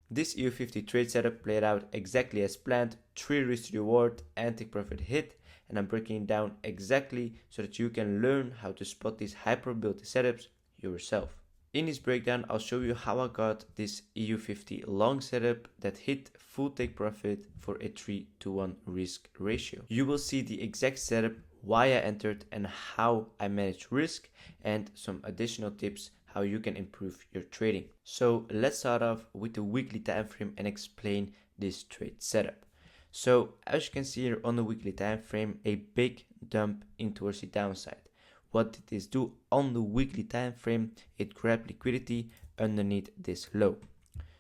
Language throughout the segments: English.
This EU50 trade setup played out exactly as planned, 3 risk reward and take profit hit, and I'm breaking it down exactly so that you can learn how to spot these high probability setups yourself. In this breakdown, I'll show you how I got this EU50 long setup that hit full take profit for a 3-to-1 risk ratio. You will see the exact setup, why I entered and how I manage risk, and some additional tips how you can improve your trading. So let's start off with the weekly time frame and explain this trade setup. So as you can see here on the weekly time frame, a big dump in towards the downside. What did this do on the weekly time frame? It grabbed liquidity underneath this low.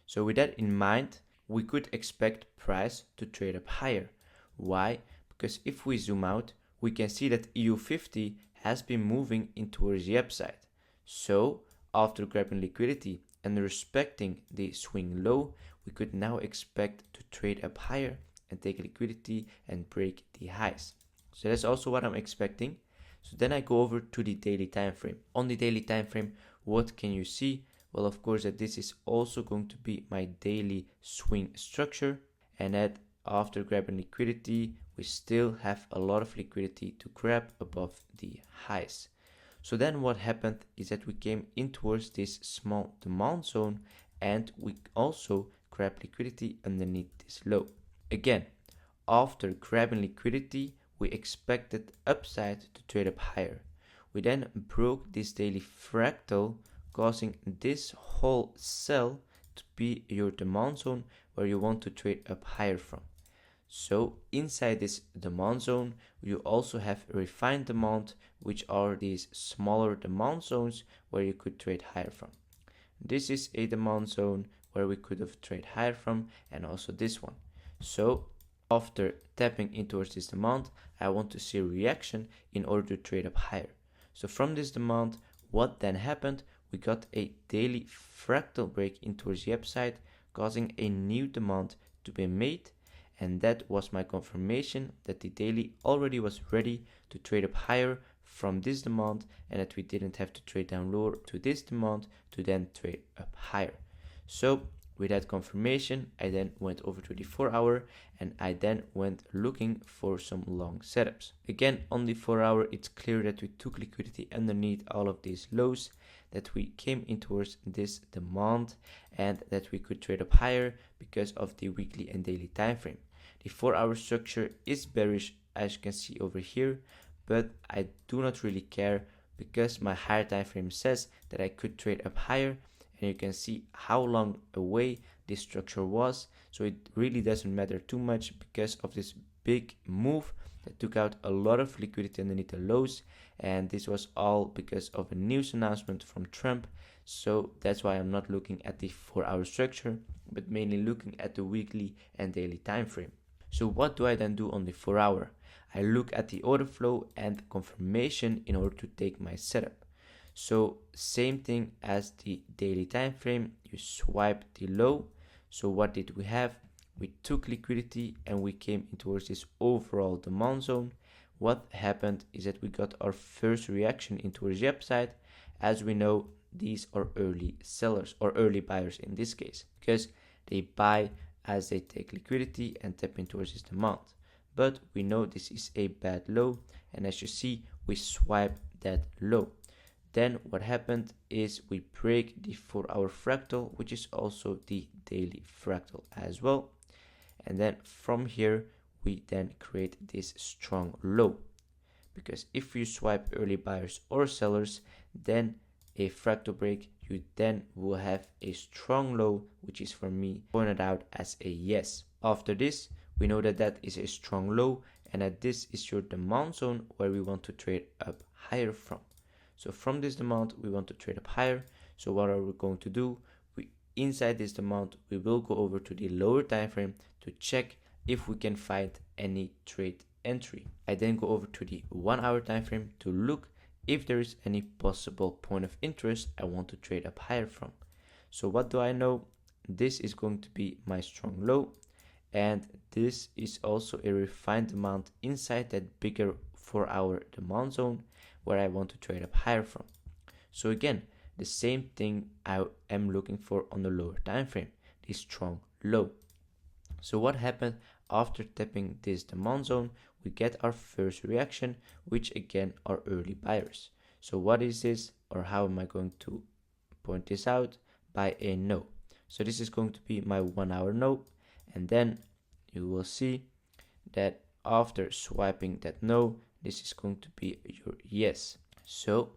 So with that in mind, we could expect price to trade up higher. Why? Because if we zoom out, we can see that EU50 has been moving in towards the upside. So after grabbing liquidity and respecting the swing low, we could now expect to trade up higher and take liquidity and break the highs. So that's also what I'm expecting. So then I go over to the daily time frame. On the daily time frame, what can you see? Well, of course, that this is also going to be my daily swing structure, and that after grabbing liquidity, we still have a lot of liquidity to grab above the highs. So then what happened is that we came in towards this small demand zone, and we also grabbed liquidity underneath this low. Again, after grabbing liquidity, we expected upside to trade up higher. We then broke this daily fractal, causing this whole cell to be your demand zone where you want to trade up higher from. So inside this demand zone, you also have refined demand, which are these smaller demand zones where you could trade higher from. This is a demand zone where we could have traded higher from, and also this one. So after tapping in towards this demand, I want to see a reaction in order to trade up higher. So from this demand, what then happened? We got a daily fractal break in towards the upside, causing a new demand to be made, and that was my confirmation that the daily already was ready to trade up higher from this demand, and that we didn't have to trade down lower to this demand to then trade up higher. So with that confirmation, I then went over to the 4-hour, and I then went looking for some long setups. Again, on the 4-hour, it's clear that we took liquidity underneath all of these lows, that we came in towards this demand, and that we could trade up higher because of the weekly and daily time frame. The 4-hour structure is bearish, as you can see over here, but I do not really care because my higher time frame says that I could trade up higher, and you can see how long away this structure was. So it really doesn't matter too much because of this big move that took out a lot of liquidity underneath the lows, and this was all because of a news announcement from Trump. So that's why I'm not looking at the 4-hour structure, but mainly looking at the weekly and daily time frame. So what do I then do on the 4-hour? I look at the order flow and confirmation in order to take my setup. So same thing as the daily time frame, you swipe the low. So what did we have? We took liquidity and we came in towards this overall demand zone. What happened is that we got our first reaction in towards the upside. As we know, these are early sellers or early buyers in this case, because they buy as they take liquidity and tap in towards this demand. But we know this is a bad low, and as you see, we swipe that low. Then what happened is we break the 4-hour fractal, which is also the daily fractal as well. And then from here, we then create this strong low. Because if you swipe early buyers or sellers, then a fractal break, you then will have a strong low, which is for me pointed out as a yes. After this, we know that that is a strong low, and that this is your demand zone where we want to trade up higher from. So from this demand, we want to trade up higher. So what are we going to do? Inside this demand, we will go over to the lower time frame to check if we can find any trade entry. I then go over to the 1-hour time frame to look if there is any possible point of interest I want to trade up higher from. So what do I know? This is going to be my strong low, and this is also a refined demand inside that bigger 4-hour demand zone where I want to trade up higher from. So again, the same thing I am looking for on the lower time frame. the strong low. So what happened after tapping this demand zone? We get our first reaction, which again are early buyers. So what is this, or how am I going to point this out? By a no. So this is going to be my 1 hour no, and then you will see that after swiping that no, this is going to be your yes. So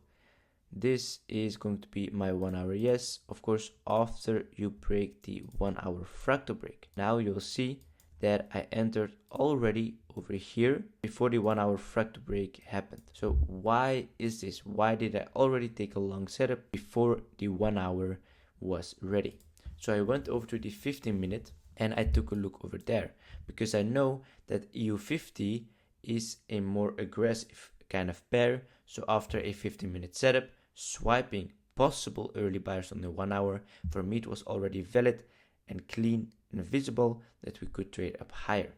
this is going to be my 1 hour yes, of course, after you break the 1 hour fractal break. Now you'll see that I entered already over here before the 1 hour fractal break happened. So why is this? Why did I already take a long setup before the 1 hour was ready? So I went over to the 15-minute and I took a look over there because I know that EU50 is a more aggressive kind of pair. So after a 15-minute setup, swiping possible early buyers on the 1 hour, for me it was already valid and clean and visible that we could trade up higher.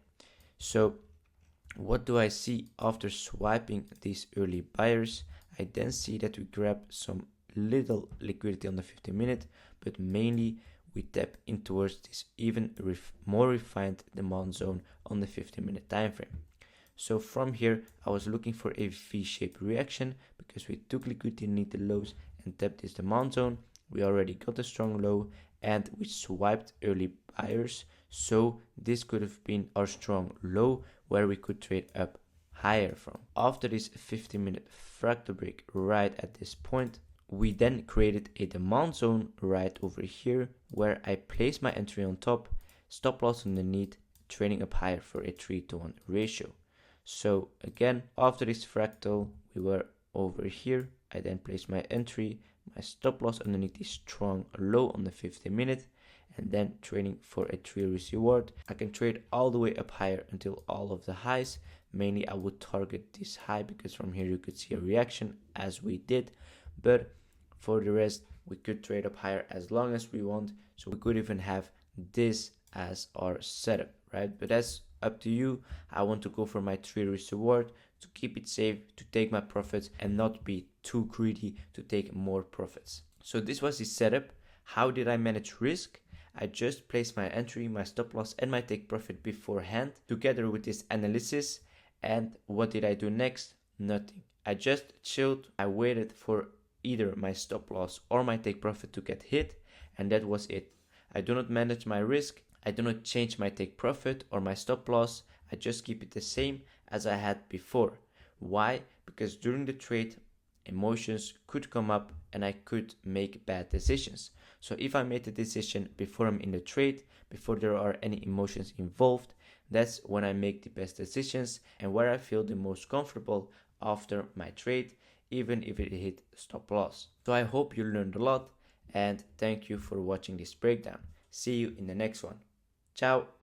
So what do I see after swiping these early buyers? I then see that we grab some little liquidity on the 15-minute, but mainly we tap in towards this even more refined demand zone on the 15-minute time frame. So from here, I was looking for a V-shaped reaction because we took liquidity beneath the lows and tapped this demand zone. We already got a strong low and we swiped early buyers. So this could have been our strong low where we could trade up higher from. After this 15-minute fractal break right at this point, we then created a demand zone right over here where I placed my entry on top, stop loss underneath, trading up higher for a 3-to-1 ratio. So again, after this fractal, we were over here. I then placed my entry, my stop loss underneath the strong low on the 15-minute, and then trading for a 3 risk reward. I can trade all the way up higher until all of the highs. Mainly I would target this high because from here you could see a reaction as we did, but for the rest we could trade up higher as long as we want. So we could even have this as our setup, right? But that's up to you. I want to go for my 3 risk reward to keep it safe, to take my profits and not be too greedy to take more profits. So this was the setup. How did I manage risk? I just placed my entry, my stop loss and my take profit beforehand together with this analysis. And what did I do next? Nothing. I just chilled. I waited for either my stop loss or my take profit to get hit, and that was it. I do not manage my risk. I do not change my take profit or my stop loss. I just keep it the same as I had before. Why? Because during the trade, emotions could come up and I could make bad decisions. So if I made the decision before I'm in the trade, before there are any emotions involved, that's when I make the best decisions and where I feel the most comfortable after my trade, even if it hit stop loss. So I hope you learned a lot and thank you for watching this breakdown. See you in the next one. Ciao.